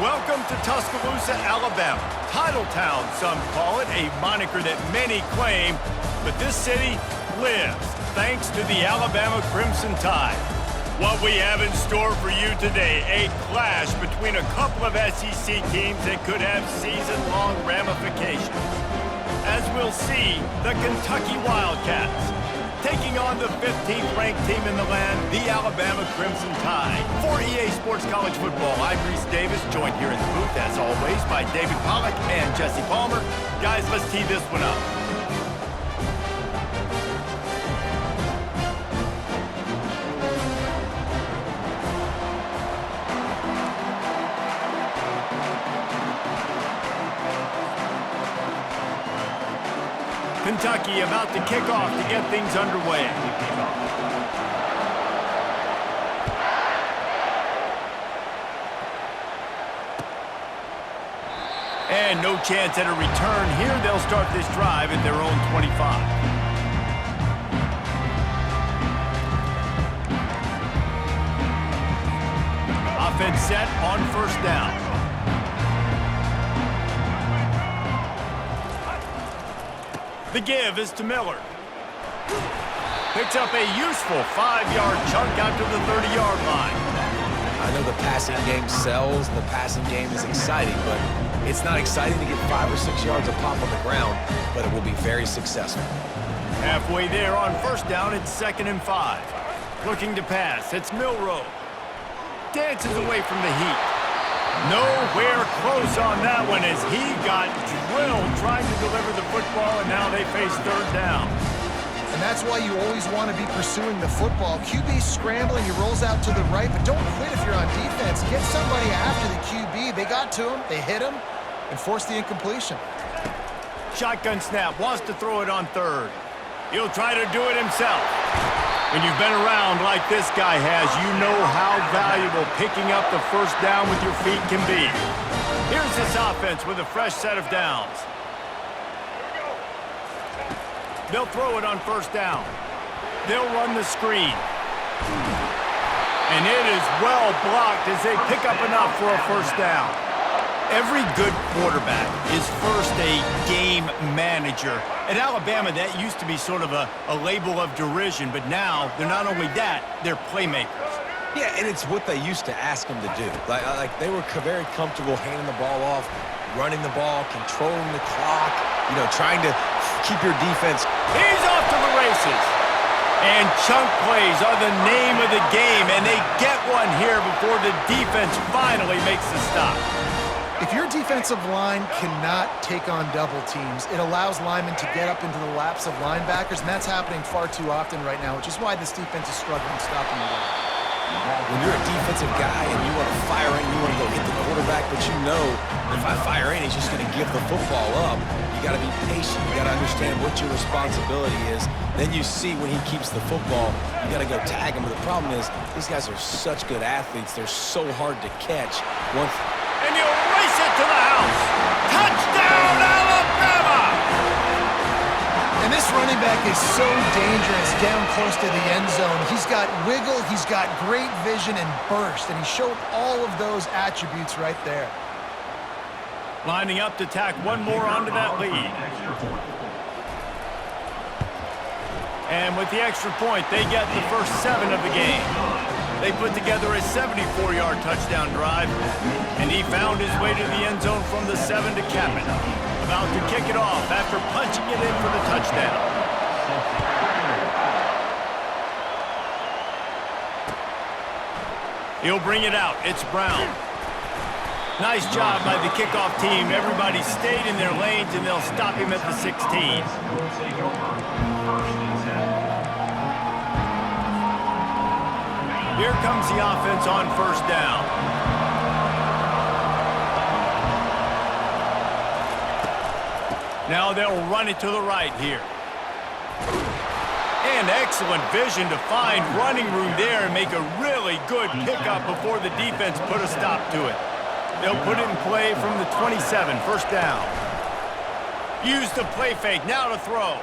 Welcome to Tuscaloosa, Alabama. Titletown, some call it, a moniker that many claim, but this city lives thanks to the Alabama Crimson Tide. What we have in store for you today, a clash between a couple of SEC teams that could have season-long ramifications. As we'll see, the Kentucky Wildcats taking on the 15th-ranked team in the land, the Alabama Crimson Tide. For EA Sports College Football, I'm Reese Davis, joined here in the booth, as always, by David Pollack and Jesse Palmer. Guys, let's tee this one up. Kentucky about to kick off to get things underway. And no chance at a return here. They'll start this drive at their own 25. Offense set on first down. The give is to Miller. Picks up a useful 5-yard chunk out to the 30-yard line. I know the passing game sells, the passing game is exciting, but it's not exciting to get 5 or 6 yards of pop on the ground, but it will be very successful. Halfway there on first down, it's 2nd and 5. Looking to pass, it's Milroe. Dances away from the heat. Nowhere close on that one as he got drilled trying to deliver the football, and now they face third down. And that's why you always want to be pursuing the football. QB scrambling, he rolls out to the right, but don't quit if you're on defense. Get somebody after the QB. They got to him, they hit him, and forced the incompletion. Shotgun snap, wants to throw it on third. He'll try to do it himself. When you've been around like this guy has, you know how valuable picking up the first down with your feet can be. Here's this offense with a fresh set of downs. They'll throw it on first down. They'll run the screen. And it is well blocked as they pick up enough for a first down. Every good quarterback is first a game manager. At Alabama, that used to be sort of a label of derision, but now they're not only that, they're playmakers. Yeah, and it's what they used to ask them to do. Like they were very comfortable handing the ball off, running the ball, controlling the clock, trying to keep your defense. He's off to the races. And chunk plays are the name of the game, and they get one here before the defense finally makes the stop. If your defensive line cannot take on double teams, it allows linemen to get up into the laps of linebackers, and that's happening far too often right now, which is why this defense is struggling stopping the run. When you're a defensive guy and you want to fire in, you want to go hit the quarterback, but you know if I fire in, he's just going to give the football up. You got to be patient. You got to understand what your responsibility is. Then you see when he keeps the football, you got to go tag him. But the problem is these guys are such good athletes. They're so hard to catch. And he'll race it to the house. Touchdown, Alabama! And this running back is so dangerous down close to the end zone. He's got wiggle, he's got great vision and burst, and he showed all of those attributes right there. Lining up to tack one more onto that lead. And with the extra point, they get the first 7 of the game. They put together a 74-yard touchdown drive, and he found his way to the end zone from the 7 to cap it. About to kick it off after punching it in for the touchdown. He'll bring it out. It's Brown. Nice job by the kickoff team. Everybody stayed in their lanes, and they'll stop him at the 16. Here comes the offense on first down. Now they'll run it to the right here. And excellent vision to find running room there and make a really good pickup before the defense put a stop to it. They'll put it in play from the 27, first down. Use the play fake, now to throw.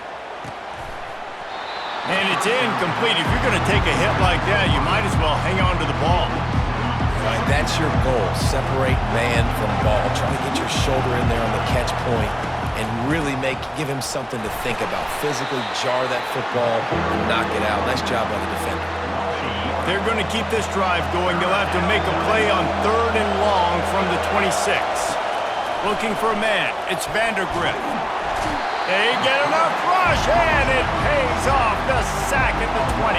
And it's incomplete. If you're going to take a hit like that, you might as well hang on to the ball. Right, that's your goal. Separate man from ball. Try to get your shoulder in there on the catch point and really give him something to think about. Physically jar that football and knock it out. Nice job by the defender. They're going to keep this drive going. They'll have to make a play on 3rd and long from the 26. Looking for a man. It's Vandergrift. They get enough rush, and it pays off. The sack at the 20.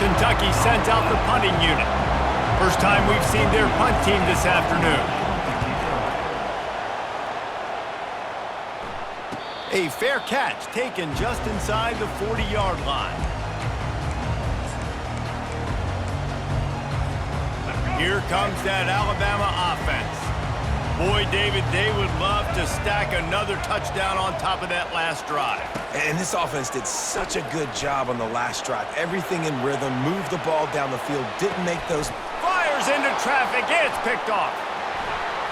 Kentucky sent out the punting unit. First time we've seen their punt team this afternoon. A fair catch taken just inside the 40-yard line. Here comes that Alabama offense. Boy, David, they would love to stack another touchdown on top of that last drive. And this offense did such a good job on the last drive. Everything in rhythm, moved the ball down the field, didn't make those... Fires into traffic, it's picked off.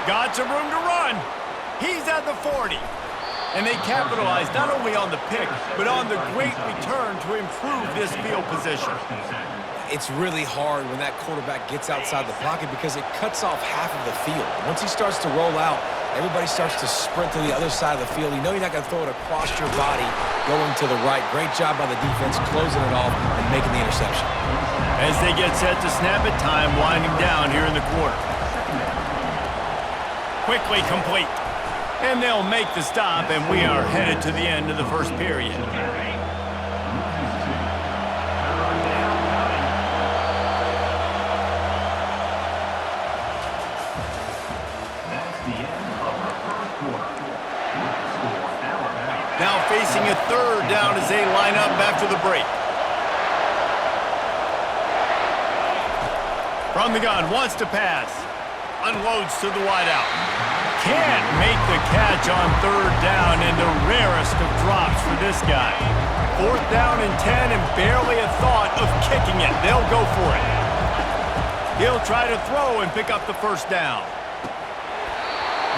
Got some room to run. He's at the 40. And they capitalized not only on the pick, but on the great return to improve this field position. It's really hard when that quarterback gets outside the pocket because it cuts off half of the field. Once he starts to roll out, everybody starts to sprint to the other side of the field. You know you're not going to throw it across your body going to the right. Great job by the defense closing it off and making the interception. As they get set to snap it, time winding down here in the quarter. Quickly complete. And they'll make the stop, and we are headed to the end of the first period. Now facing a 3rd down as they line up after the break. From the gun, wants to pass. Unloads to the wideout. Can't make the catch on 3rd down, and the rarest of drops for this guy. 4th down and 10, and barely a thought of kicking it. They'll go for it. He'll try to throw and pick up the 1st down.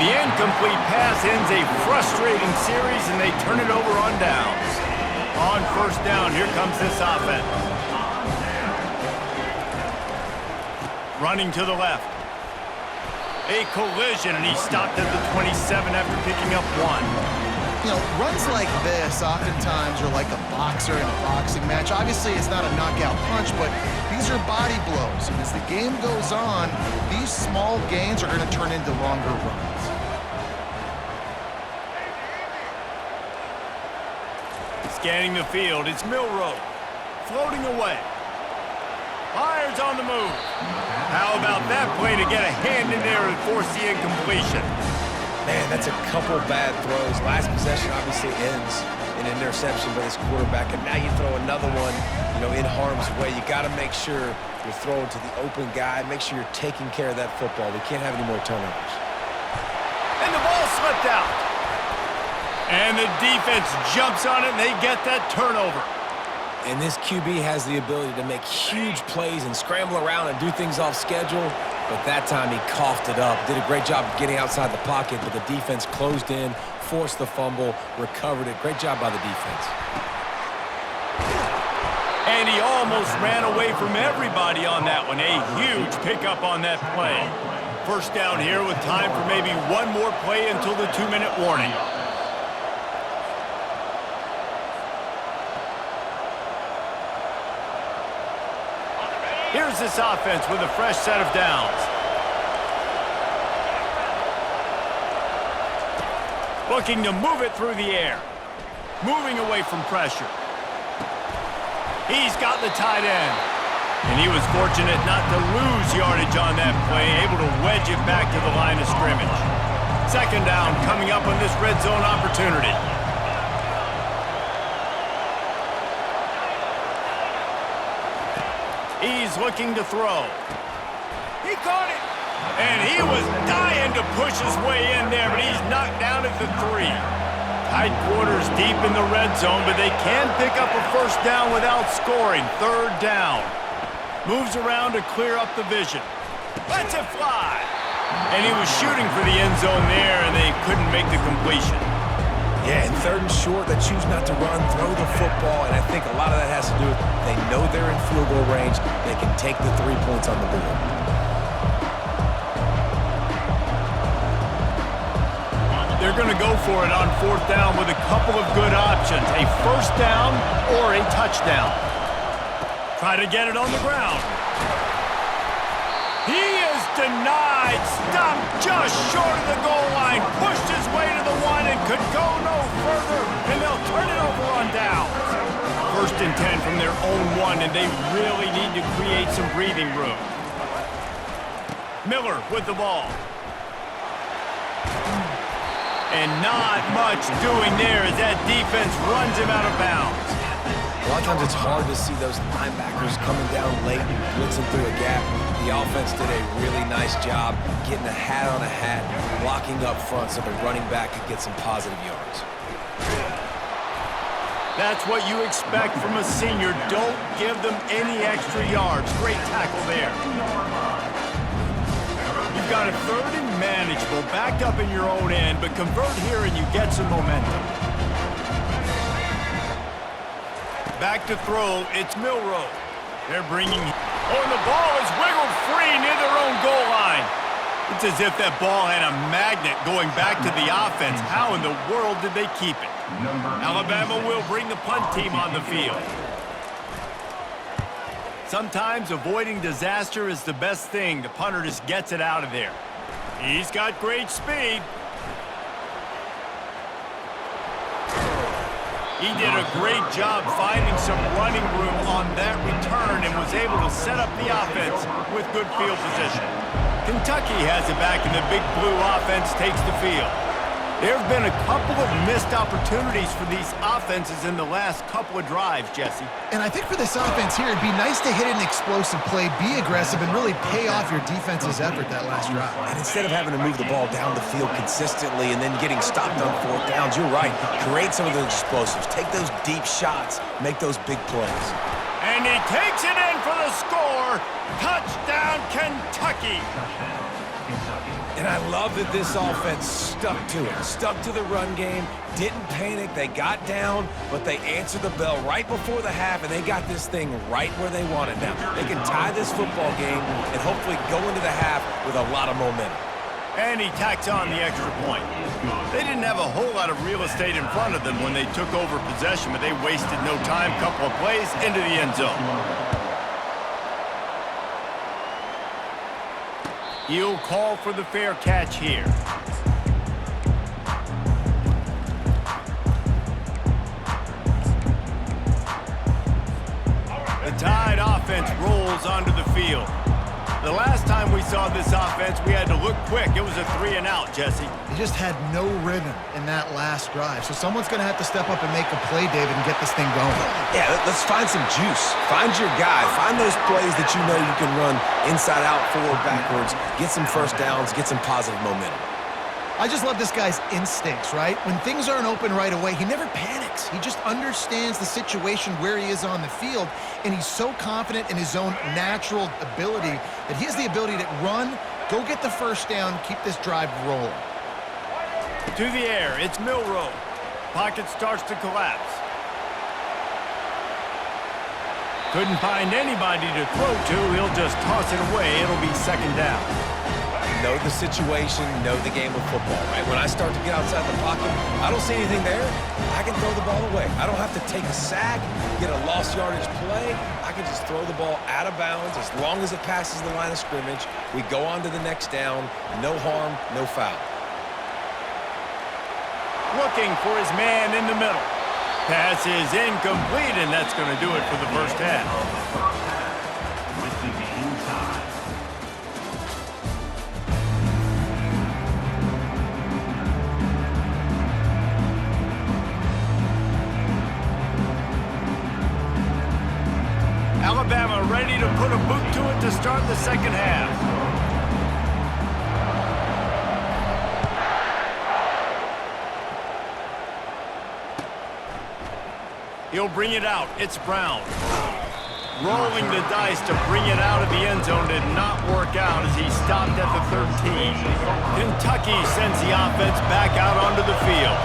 The incomplete pass ends a frustrating series, and they turn it over on downs. On 1st down, here comes this offense. Running to the left. A collision, and he stopped at the 27 after picking up 1. You know, runs like this oftentimes are like a boxer in a boxing match. Obviously, it's not a knockout punch, but these are body blows. And as the game goes on, these small gains are going to turn into longer runs. Scanning the field, it's Milroe. Floating away. Fires on the move. How about that play to get a hand in there and force the incompletion? Man, that's a couple bad throws. Last possession obviously ends in an interception by this quarterback, and now you throw another one, in harm's way. You got to make sure you're throwing to the open guy. Make sure you're taking care of that football. We can't have any more turnovers. And the ball slipped out. And the defense jumps on it, and they get that turnover. And this QB has the ability to make huge plays and scramble around and do things off schedule. But that time he coughed it up. Did a great job of getting outside the pocket, but the defense closed in, forced the fumble, recovered it. Great job by the defense. And he almost ran away from everybody on that one. A huge pickup on that play. 1st down here with time for maybe one more play until the 2-minute warning. Here's this offense with a fresh set of downs. Looking to move it through the air. Moving away from pressure. He's got the tight end. And he was fortunate not to lose yardage on that play, able to wedge it back to the line of scrimmage. 2nd down coming up on this red zone opportunity. He's looking to throw. He caught it. And he was dying to push his way in there, but he's knocked down at the 3. Tight quarters deep in the red zone, but they can pick up a 1st down without scoring. 3rd down. Moves around to clear up the vision. Lets it fly. And he was shooting for the end zone there, and they couldn't make the completion. Yeah, and 3rd and short, they choose not to run, throw the football, and I think a lot of that has to do with they know they're in field goal range. They can take the 3 points on the board. going to go for it on 4th down with a couple of good options, a first down or a touchdown. Try to get it on the ground. He is denied, stopped just short of the goal line, pushed his way to the 1 and could go no further, and they'll turn it over on downs. 1st and 10 from their own 1, and they really need to create some breathing room. Miller with the ball. And not much doing there as that defense runs him out of bounds. A lot of times it's hard to see those linebackers coming down late and blitzing through a gap. The offense did a really nice job getting a hat on a hat, blocking up front so the running back could get some positive yards. That's what you expect from a senior. Don't give them any extra yards. Great tackle there. You've got a 3rd and manageable, backed up in your own end, but convert here and you get some momentum. Back to throw, it's Milroe. They're bringing... Oh, and the ball is wiggled free near their own goal line. It's as if that ball had a magnet going back to the offense. How in the world did they keep it? Alabama will bring the punt team on the field. Sometimes avoiding disaster is the best thing. The punter just gets it out of there. He's got great speed. He did a great job finding some running room on that return and was able to set up the offense with good field position. Kentucky has it back, and the big blue offense takes the field. There have been a couple of missed opportunities for these offenses in the last couple of drives, Jesse. And I think for this offense here, it'd be nice to hit an explosive play, be aggressive, and really pay off your defense's effort that last drive. And instead of having to move the ball down the field consistently and then getting stopped on 4th downs, you're right. Create some of those explosives. Take those deep shots. Make those big plays. And he takes it in for the score. Touchdown, Kentucky. And I love that this offense stuck to it, stuck to the run game, didn't panic, they got down, but they answered the bell right before the half, and they got this thing right where they want it now. They can tie this football game and hopefully go into the half with a lot of momentum. And he tacks on the extra point. They didn't have a whole lot of real estate in front of them when they took over possession, but they wasted no time, couple of plays into the end zone. He'll call for the fair catch here. The Tide offense rolls onto the field. The last time we saw this offense, we had to look quick. It was a 3-and-out, Jesse. They just had no rhythm in that last drive. So someone's going to have to step up and make a play, David, and get this thing going. Yeah, let's find some juice. Find your guy. Find those plays that you know you can run inside out, forward, backwards. Get some first downs. Get some positive momentum. I just love this guy's instincts, right? When things aren't open right away, he never panics. He just understands the situation where he is on the field, and he's so confident in his own natural ability that he has the ability to run, go get the first down, keep this drive rolling. To the air, it's Milroe. Pocket starts to collapse. Couldn't find anybody to throw to. He'll just toss it away. It'll be 2nd down. Know the situation, know the game of football, right? When I start to get outside the pocket, I don't see anything there, I can throw the ball away. I don't have to take a sack, get a lost yardage play. I can just throw the ball out of bounds as long as it passes the line of scrimmage. We go on to the next down. No harm, no foul. Looking for his man in the middle. Pass is incomplete, and that's going to do it for the first half. Alabama ready to put a boot to it to start the second half. He'll bring it out. It's Brown. Rolling the dice to bring it out of the end zone did not work out as he stopped at the 13. Kentucky sends the offense back out onto the field.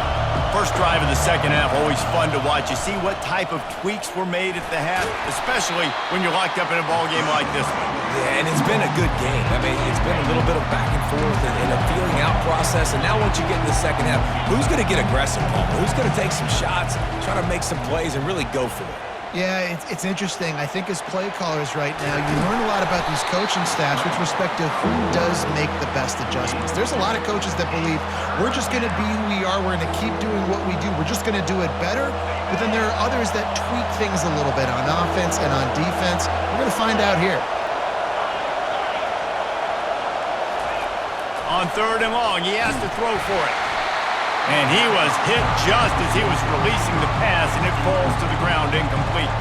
First drive of the second half, always fun to watch. You see what type of tweaks were made at the half, especially when you're locked up in a ball game like this one. Yeah, and it's been a good game. I mean, it's been a little bit of back and forth and a feeling out process. process. And now once you get in the second half, who's going to get aggressive, Palmer? Who's going to take some shots, try to make some plays, and really go for it? Yeah, it's interesting. I think as play callers right now, you learn a lot about these coaching staffs with respect to who does make the best adjustments. There's a lot of coaches that believe we're just going to be who we are. We're going to keep doing what we do. We're just going to do it better. But then there are others that tweak things a little bit on offense and on defense. We're going to find out here. On 3rd and long, he has to throw for it. And he was hit just as he was releasing the pass, and it falls to the ground incomplete.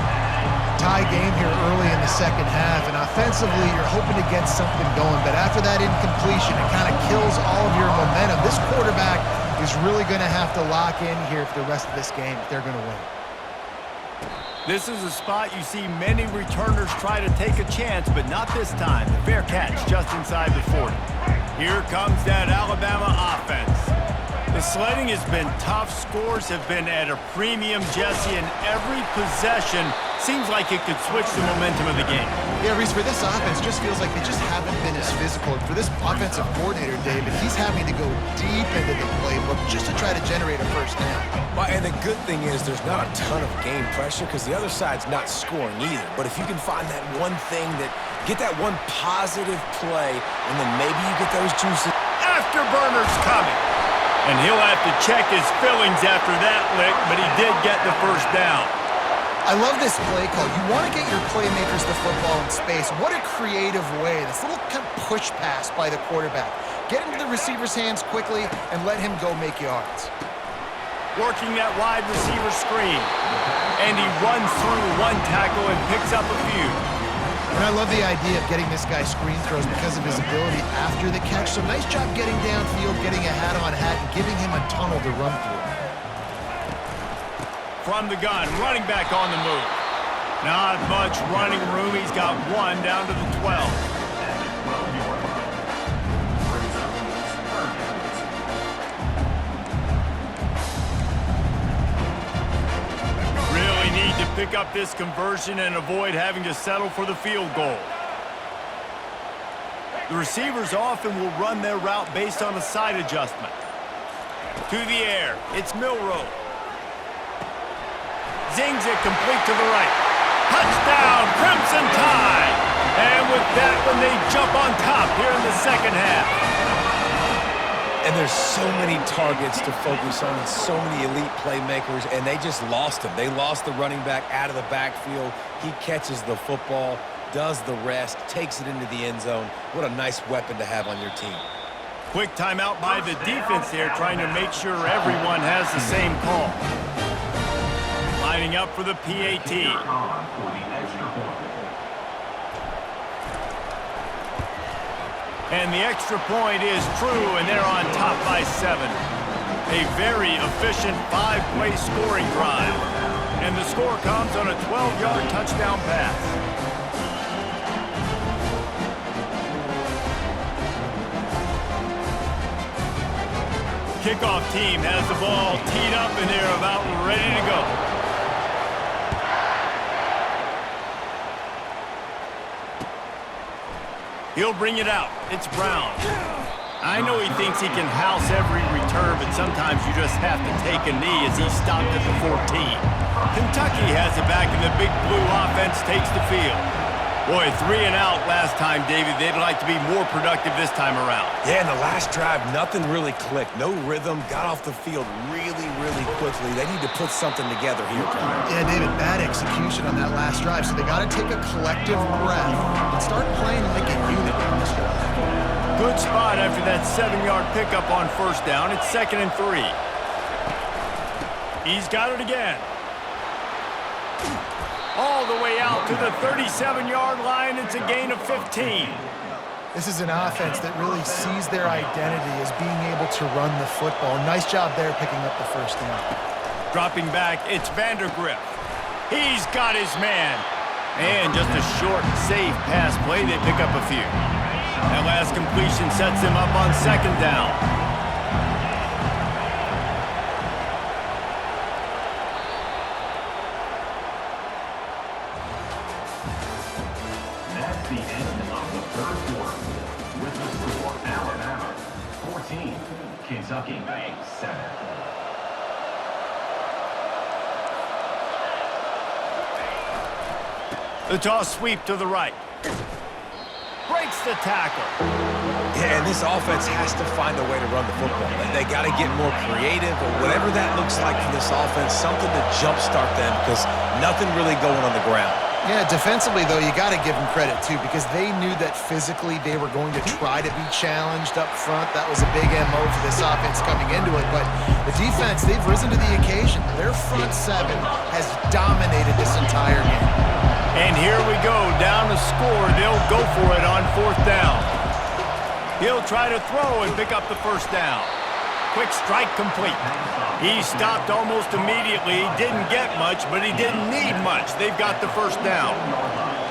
Tie game here early in the second half, and offensively, you're hoping to get something going. But after that incompletion, it kind of kills all of your momentum. This quarterback is really going to have to lock in here for the rest of this game if they're going to win. This is a spot you see many returners try to take a chance, but not this time. The fair catch just inside the 40. Here comes that Alabama offense. The sledding has been tough. Scores have been at a premium, Jesse, and every possession seems like it could switch the momentum of the game. Yeah, Reese, for this offense, just feels like they just haven't been as physical. For this offensive coordinator, David, he's having to go deep into the playbook just to try to generate a first down. Well, and the good thing is there's not a ton of game pressure because the other side's not scoring either. But if you can find that one thing get that one positive play, and then maybe you get those juices. Afterburner's coming. And he'll have to check his fillings after that lick, but he did get the first down. I love this play call. You want to get your playmakers the football in space. What a creative way. This little kind of push pass by the quarterback. Get into the receiver's hands quickly and let him go make yards. Working that wide receiver screen. And he runs through one tackle and picks up a few. And I love the idea of getting this guy screen throws because of his ability after the catch. So nice job getting downfield, getting a hat-on-hat, and giving him a tunnel to run through. From the gun, running back on the move. Not much running room. He's got one down to the 12. Need to pick up this conversion and avoid having to settle for the field goal. The receivers often will run their route based on a side adjustment. To the air, it's Milroe. Zings it complete to the right. Touchdown, Crimson Tide! And with that one, they jump on top here in the second half. And there's so many targets to focus on and so many elite playmakers, and they just lost him. They lost the running back out of the backfield. He catches the football, does the rest, takes it into the end zone. What a nice weapon to have on your team. Quick timeout by the defense here, trying to make sure everyone has the same call. Lining up for the PAT. And the extra point is true, and they're on top by 7. A very efficient 5-play scoring drive. And the score comes on a 12-yard touchdown pass. Kickoff team has the ball teed up, and they're about ready to go. He'll bring it out. It's Brown. I know he thinks he can house every return, but sometimes you just have to take a knee as he stopped at the 14. Kentucky has it back, and the Big Blue offense takes the field. Boy, 3 and out last time, David. They'd like to be more productive this time around. Yeah, in the last drive, nothing really clicked. No rhythm, got off the field really, really quickly. They need to put something together here, Connor. Yeah, David, bad execution on that last drive, so they got to take a collective breath and start playing like a unit on this drive. Good spot after that 7-yard pickup on first down. It's 2nd and 3. He's got it again. All the way out to the 37-yard line. It's a gain of 15. This is an offense that really sees their identity as being able to run the football. Nice job there picking up the first down. Dropping back, it's Vandergrift. He's got his man. And just a short, safe pass play. They pick up a few. That last completion sets him up on 2nd down. That's the end of the third quarter with the score Alabama 14, Kentucky by 7. The toss sweep to the right. Breaks the tackle. Yeah, and this offense has to find a way to run the football. They got to get more creative or whatever that looks like for this offense, something to jumpstart them because nothing really going on the ground. Yeah, defensively, though, you got to give them credit, too, because they knew that physically they were going to try to be challenged up front. That was a big MO for this offense coming into it. But the defense, they've risen to the occasion. Their front seven has dominated this entire game. And here we go, down to score. They'll go for it on 4th down. He'll try to throw and pick up the first down. Quick strike complete. He stopped almost immediately. He didn't get much, but he didn't need much. They've got the first down.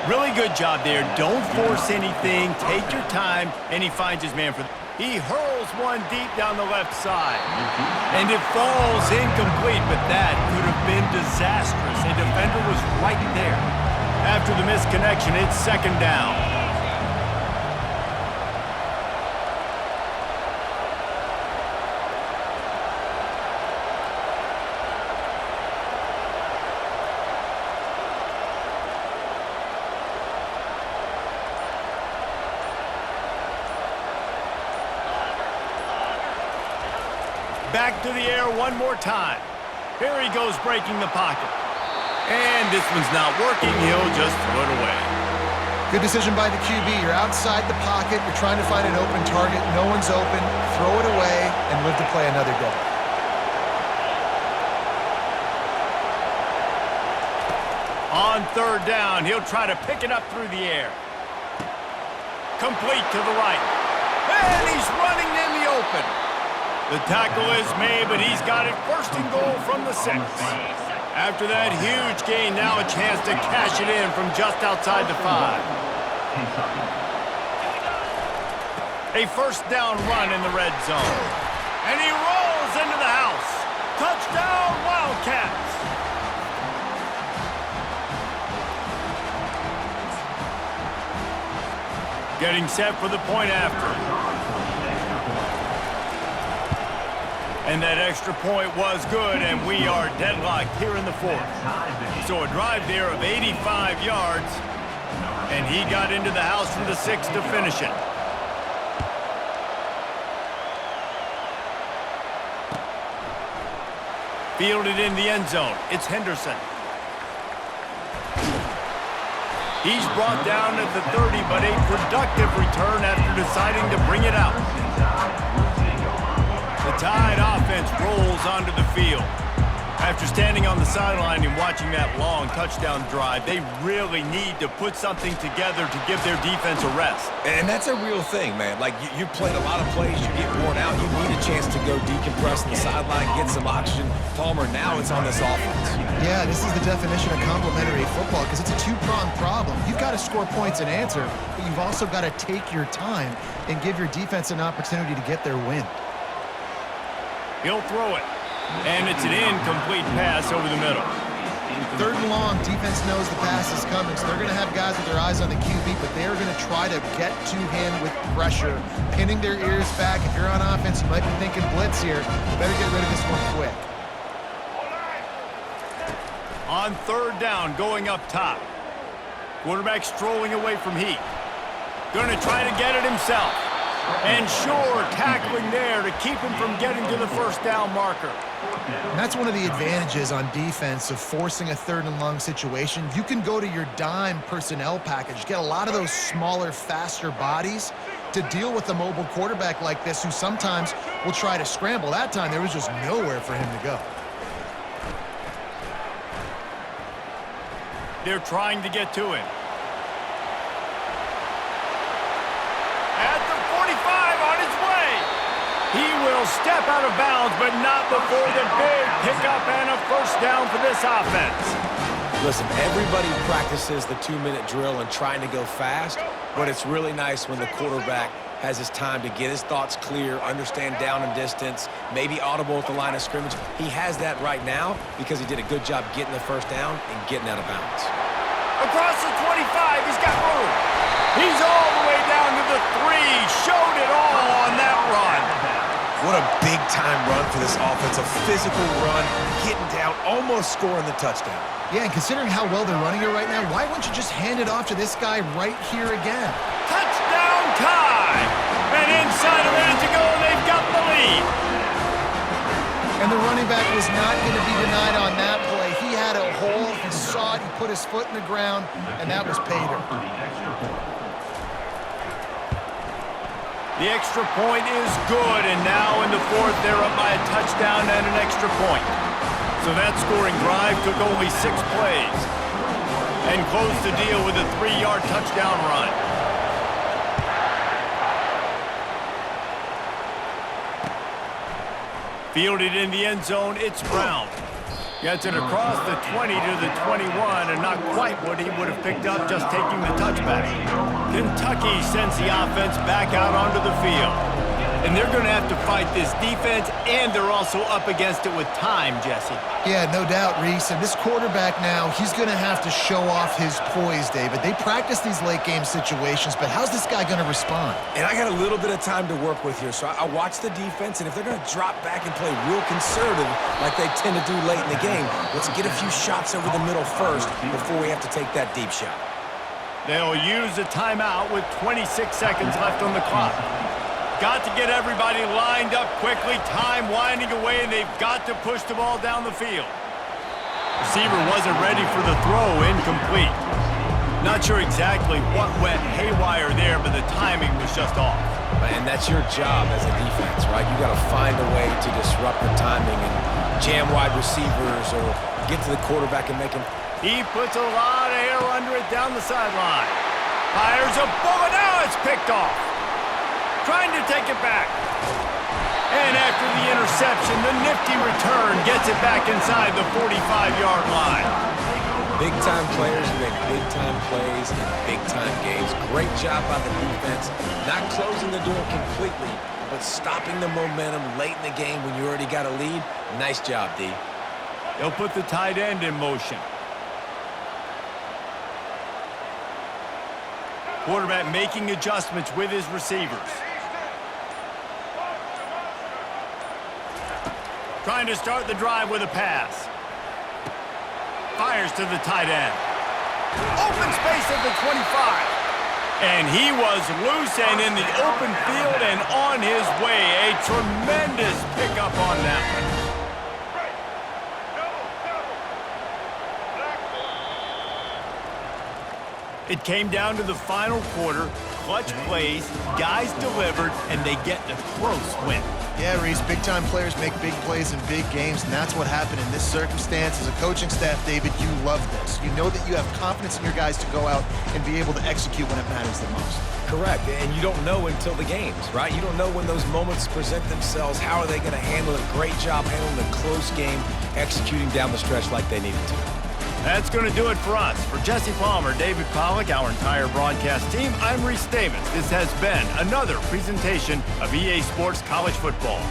Really good job there. Don't force anything. Take your time, and he finds his man. He hurls one deep down the left side. And it falls incomplete, but that could have been disastrous. A defender was right there. After the misconnection, it's 2nd down. Back to the air one more time. Here he goes breaking the pocket. And this one's not working. He'll just throw it away. Good decision by the QB. You're outside the pocket. You're trying to find an open target. No one's open. Throw it away and live to play another day. On 3rd down, he'll try to pick it up through the air. Complete to the right. And he's running in the open. The tackle is made, but he's got it 1st and goal from the 6. After that huge gain, now a chance to cash it in from just outside the 5. A 1st down run in the red zone. And he rolls into the house. Touchdown, Wildcats! Getting set for the point after. And that extra point was good, and we are deadlocked here in the 4th. So a drive there of 85 yards, and he got into the house from the 6 to finish it. Fielded in the end zone. It's Henderson. He's brought down at the 30, but a productive return after deciding to bring it out. The Tide offense rolls onto the field. After standing on the sideline and watching that long touchdown drive, they really need to put something together to give their defense a rest. And that's a real thing, man. Like, you played a lot of plays, you get worn out, you need a chance to go decompress on the sideline, get some oxygen. Palmer, now it's on this offense. Yeah, this is the definition of complementary football because it's a two-pronged problem. You've got to score points and answer, but you've also got to take your time and give your defense an opportunity to get their win. He'll throw it. And it's an incomplete pass over the middle. 3rd and long, defense knows the pass is coming, so they're going to have guys with their eyes on the QB, but they're going to try to get to him with pressure, pinning their ears back. If you're on offense, you might be thinking blitz here. You better get rid of this one quick. On 3rd down, going up top. Quarterback strolling away from Heat. Going to try to get it himself. And sure, tackling there to keep him from getting to the 1st down marker. And that's one of the advantages on defense of forcing a 3rd and long situation. You can go to your dime personnel package, get a lot of those smaller, faster bodies to deal with a mobile quarterback like this who sometimes will try to scramble. That time, there was just nowhere for him to go. They're trying to get to him. He will step out of bounds, but not before the big pickup and a 1st down for this offense. Listen, everybody practices the 2-minute drill and trying to go fast, but it's really nice when the quarterback has his time to get his thoughts clear, understand down and distance, maybe audible at the line of scrimmage. He has that right now because he did a good job getting the 1st down and getting out of bounds. Across the 25, he's got room. He's all the way down to the 3, showed it all on that run. What a big-time run for this offense. A physical run, getting down, almost scoring the touchdown. Yeah, and considering how well they're running it right now, why wouldn't you just hand it off to this guy right here again? Touchdown tie! And inside a minute to go, they've got the lead. And the running back was not going to be denied on that play. He had a hole, he saw it, he put his foot in the ground, and that was pay dirt. The extra point is good, and now in the fourth, they're up by a touchdown and an extra point. So that scoring drive took only 6 plays and closed the deal with a 3-yard touchdown run. Fielded in the end zone, it's Brown. Gets it across the 20 to the 21, and not quite what he would have picked up just taking the touchback. Kentucky sends the offense back out onto the field. And they're going to have to fight this defense, and they're also up against it with time, Jesse. Yeah, no doubt, Reese. And this quarterback now, he's going to have to show off his poise, David. They practice these late-game situations, but how's this guy going to respond? And I got a little bit of time to work with here, so I watch the defense, and if they're going to drop back and play real conservative like they tend to do late in the game, let's get a few shots over the middle first before we have to take that deep shot. They'll use a timeout with 26 seconds left on the clock. Got to get everybody lined up quickly, time winding away, and they've got to push the ball down the field. Receiver wasn't ready for the throw, incomplete. Not sure exactly what went haywire there, but the timing was just off. And that's your job as a defense, right? You got to find a way to disrupt the timing and jam wide receivers or get to the quarterback and make him. He puts a lot of air under it down the sideline. Fires a bullet, now it's picked off. Trying to take it back. And after the interception, the nifty return gets it back inside the 45-yard line. Big-time players make big-time plays in big-time games. Great job by the defense, not closing the door completely, but stopping the momentum late in the game when you already got a lead. Nice job, D. They'll put the tight end in motion. Quarterback making adjustments with his receivers. Trying to start the drive with a pass. Fires to the tight end. Open space at the 25. And he was loose and in the open field and on his way. A tremendous pickup on that one. It came down to the final quarter. Clutch plays, guys delivered, and they get a close win. Yeah, Reese, big-time players make big plays in big games, and that's what happened in this circumstance. As a coaching staff, David, you love this. You know that you have confidence in your guys to go out and be able to execute when it matters the most. Correct, and you don't know until the games, right? You don't know when those moments present themselves. How are they going to handle it? Great job handling a close game, executing down the stretch like they needed to. That's going to do it for us. For Jesse Palmer, David Pollack, our entire broadcast team, I'm Reese Davis. This has been another presentation of EA Sports College Football.